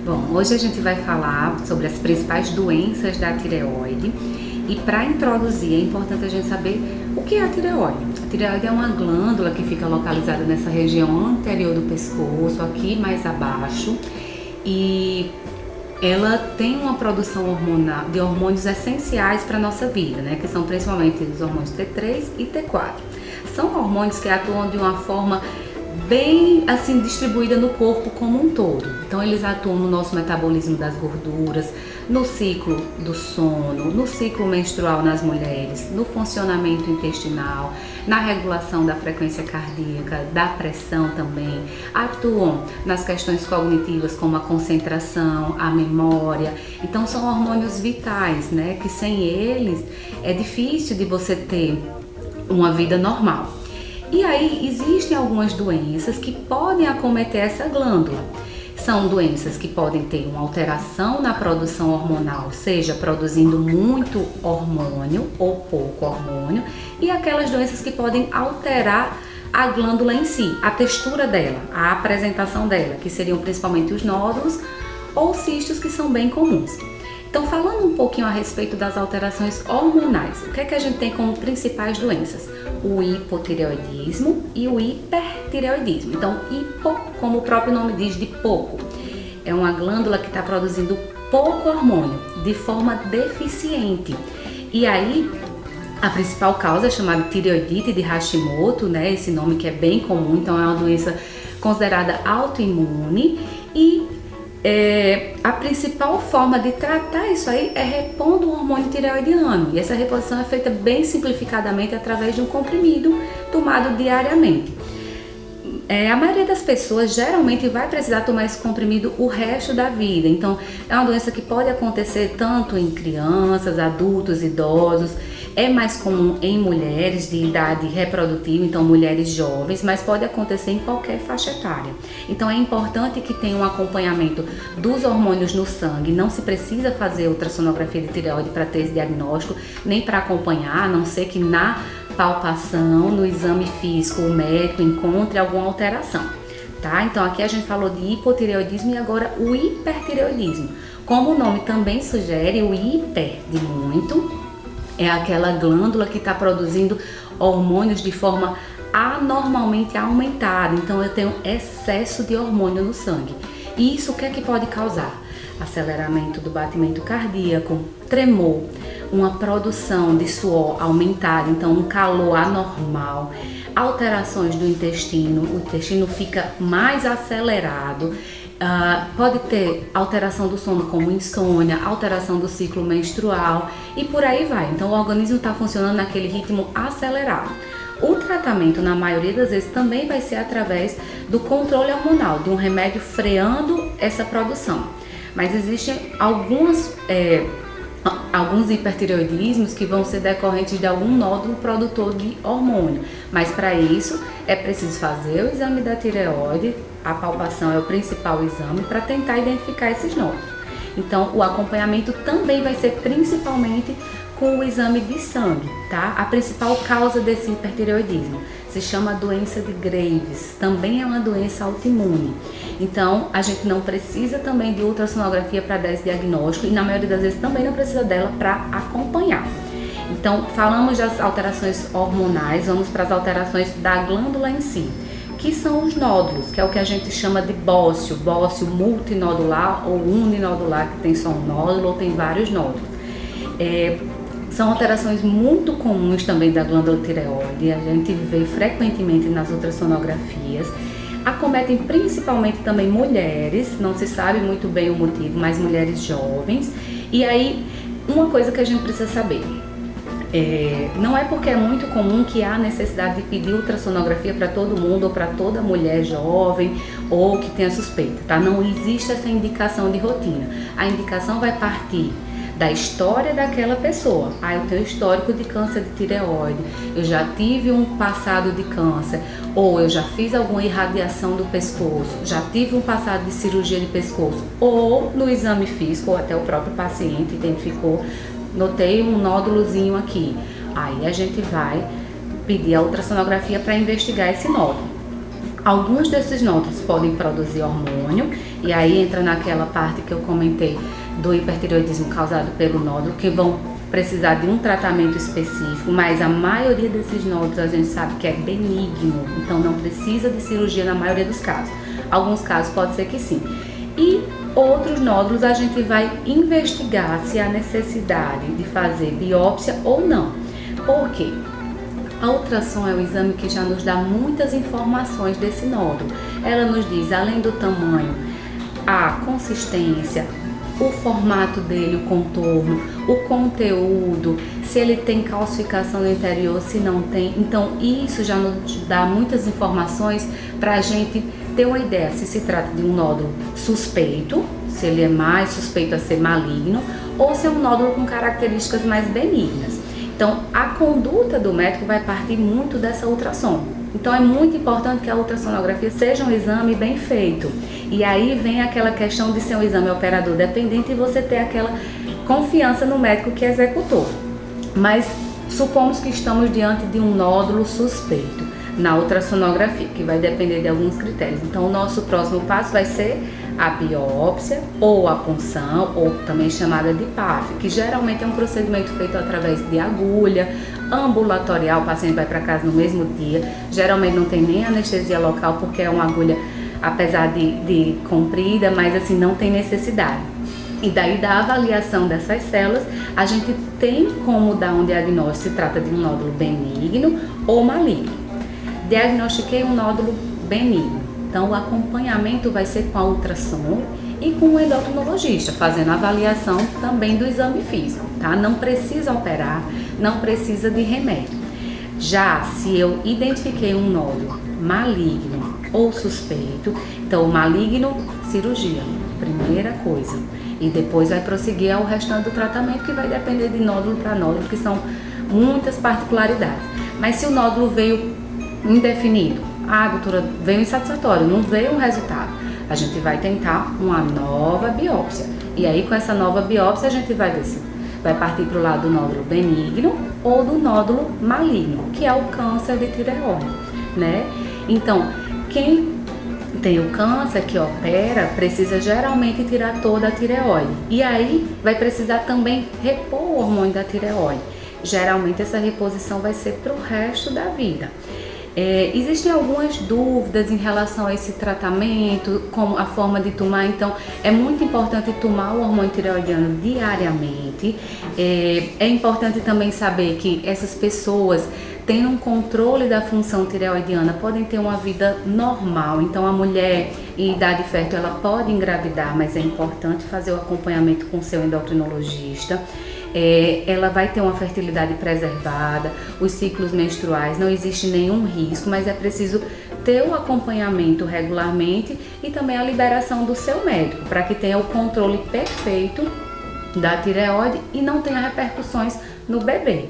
Bom, hoje a gente vai falar sobre as principais doenças da tireoide e para introduzir é importante a gente saber o que é a tireoide. A tireoide é uma glândula que fica localizada nessa região anterior do pescoço, aqui mais abaixo, e ela tem uma produção hormonal de hormônios essenciais para a nossa vida, né? Que são principalmente os hormônios T3 e T4. São hormônios que atuam de uma forma bem assim distribuída no corpo como um todo. Então eles atuam no nosso metabolismo das gorduras, no ciclo do sono, no ciclo menstrual nas mulheres, no funcionamento intestinal, na regulação da frequência cardíaca, da pressão também. Atuam nas questões cognitivas como a concentração, a memória. Então são hormônios vitais, né? Que sem eles é difícil de você ter uma vida normal. E aí existem algumas doenças que podem acometer essa glândula. São doenças que podem ter uma alteração na produção hormonal, seja produzindo muito hormônio ou pouco hormônio, e aquelas doenças que podem alterar a glândula em si, a textura dela, a apresentação dela, que seriam principalmente os nódulos ou cistos, que são bem comuns. Então, falando um pouquinho a respeito das alterações hormonais, o que é que a gente tem como principais doenças? O hipotireoidismo e o hipertireoidismo. Então, hipo, como o próprio nome diz, de pouco, é uma glândula que está produzindo pouco hormônio, de forma deficiente. E aí, a principal causa é chamada tireoidite de Hashimoto, né? Esse nome que é bem comum, então é uma doença considerada autoimune e a principal forma de tratar isso aí é repondo o hormônio tireoidiano, e essa reposição é feita bem simplificadamente através de um comprimido tomado diariamente. A maioria das pessoas geralmente vai precisar tomar esse comprimido o resto da vida, então é uma doença que pode acontecer tanto em crianças, adultos, idosos. É mais comum em mulheres de idade reprodutiva, então mulheres jovens, mas pode acontecer em qualquer faixa etária. Então é importante que tenha um acompanhamento dos hormônios no sangue. Não se precisa fazer ultrassonografia de tireoide para ter esse diagnóstico, nem para acompanhar, a não ser que na palpação, no exame físico, o médico encontre alguma alteração. Tá? Então aqui a gente falou de hipotireoidismo e agora o hipertireoidismo. Como o nome também sugere, o hiper de muito é aquela glândula que está produzindo hormônios de forma anormalmente aumentada. Então eu tenho excesso de hormônio no sangue. E isso o que é que pode causar? Aceleramento do batimento cardíaco, tremor, uma produção de suor aumentada, então um calor anormal, alterações do intestino, o intestino fica mais acelerado. Pode ter alteração do sono como insônia, alteração do ciclo menstrual e por aí vai. Então o organismo está funcionando naquele ritmo acelerado. O tratamento, na maioria das vezes, também vai ser através do controle hormonal, de um remédio freando essa produção. Mas existem alguns hipertireoidismos que vão ser decorrentes de algum nódulo produtor de hormônio. Mas para isso é preciso fazer o exame da tireoide, a palpação é o principal exame para tentar identificar esses nódulos. Então o acompanhamento também vai ser principalmente com o exame de sangue, tá? A principal causa desse hipertireoidismo se chama doença de Graves, também é uma doença autoimune. Então a gente não precisa também de ultrassonografia para dar esse diagnóstico e na maioria das vezes também não precisa dela para acompanhar. Então falamos das alterações hormonais, vamos para as alterações da glândula em si, que são os nódulos, que é o que a gente chama de bócio multinodular ou uninodular, que tem só um nódulo ou tem vários nódulos. São alterações muito comuns também da glândula tireoide, a gente vê frequentemente nas ultrassonografias. Acometem principalmente também mulheres, não se sabe muito bem o motivo, mas mulheres jovens. E aí, uma coisa que a gente precisa saber, não é porque é muito comum que há necessidade de pedir ultrassonografia para todo mundo ou para toda mulher jovem ou que tenha suspeita, tá? Não existe essa indicação de rotina. A indicação vai partir da história daquela pessoa. Eu tenho histórico de câncer de tireoide, eu já tive um passado de câncer, ou eu já fiz alguma irradiação do pescoço, já tive um passado de cirurgia de pescoço, ou no exame físico, ou até o próprio paciente identificou, notei um nódulozinho aqui. Aí a gente vai pedir a ultrassonografia para investigar esse nódulo. Alguns desses nódulos podem produzir hormônio, e aí entra naquela parte que eu comentei do hipertireoidismo causado pelo nódulo, que vão precisar de um tratamento específico, mas a maioria desses nódulos a gente sabe que é benigno, então não precisa de cirurgia na maioria dos casos. Alguns casos pode ser que sim. E outros nódulos a gente vai investigar se há necessidade de fazer biópsia ou não. Por quê? A ultrassom é o exame que já nos dá muitas informações desse nódulo. Ela nos diz, além do tamanho, a consistência, o formato dele, o contorno, o conteúdo, se ele tem calcificação no interior, se não tem. Então isso já nos dá muitas informações para a gente ter uma ideia se se trata de um nódulo suspeito, se ele é mais suspeito a ser maligno, ou se é um nódulo com características mais benignas. Então, a conduta do médico vai partir muito dessa ultrassom. Então, é muito importante que a ultrassonografia seja um exame bem feito. E aí vem aquela questão de ser um exame operador dependente e você ter aquela confiança no médico que executou. Mas supomos que estamos diante de um nódulo suspeito na ultrassonografia, que vai depender de alguns critérios. Então, o nosso próximo passo vai ser a biópsia ou a punção, ou também chamada de PAF, que geralmente é um procedimento feito através de agulha, ambulatorial, o paciente vai para casa no mesmo dia, geralmente não tem nem anestesia local, porque é uma agulha, apesar de comprida, mas assim, não tem necessidade. E daí da avaliação dessas células, a gente tem como dar um diagnóstico se trata de um nódulo benigno ou maligno. Diagnostiquei um nódulo benigno, então o acompanhamento vai ser com a ultrassom e com o endocrinologista, fazendo a avaliação também do exame físico, tá? Não precisa operar, não precisa de remédio. Já se eu identifiquei um nódulo maligno ou suspeito, então o maligno, cirurgia, primeira coisa. E depois vai prosseguir ao restante do tratamento, que vai depender de nódulo para nódulo, que são muitas particularidades. Mas se o nódulo veio indefinido, doutora, veio insatisfatório, não veio um resultado, a gente vai tentar uma nova biópsia. E aí com essa nova biópsia a gente vai ver se vai partir para o lado do nódulo benigno ou do nódulo maligno, que é o câncer de tireoide, né? Então, quem tem o câncer que opera precisa geralmente tirar toda a tireoide. E aí vai precisar também repor o hormônio da tireoide. Geralmente essa reposição vai ser para o resto da vida. Existem algumas dúvidas em relação a esse tratamento, como a forma de tomar, então é muito importante tomar o hormônio tireoidiano diariamente. É importante também saber que essas pessoas tendo um controle da função tireoidiana podem ter uma vida normal, então a mulher em idade fértil ela pode engravidar, mas é importante fazer o acompanhamento com o seu endocrinologista. Ela vai ter uma fertilidade preservada, os ciclos menstruais, não existe nenhum risco, mas é preciso ter o acompanhamento regularmente e também a liberação do seu médico, para que tenha o controle perfeito da tireoide e não tenha repercussões no bebê.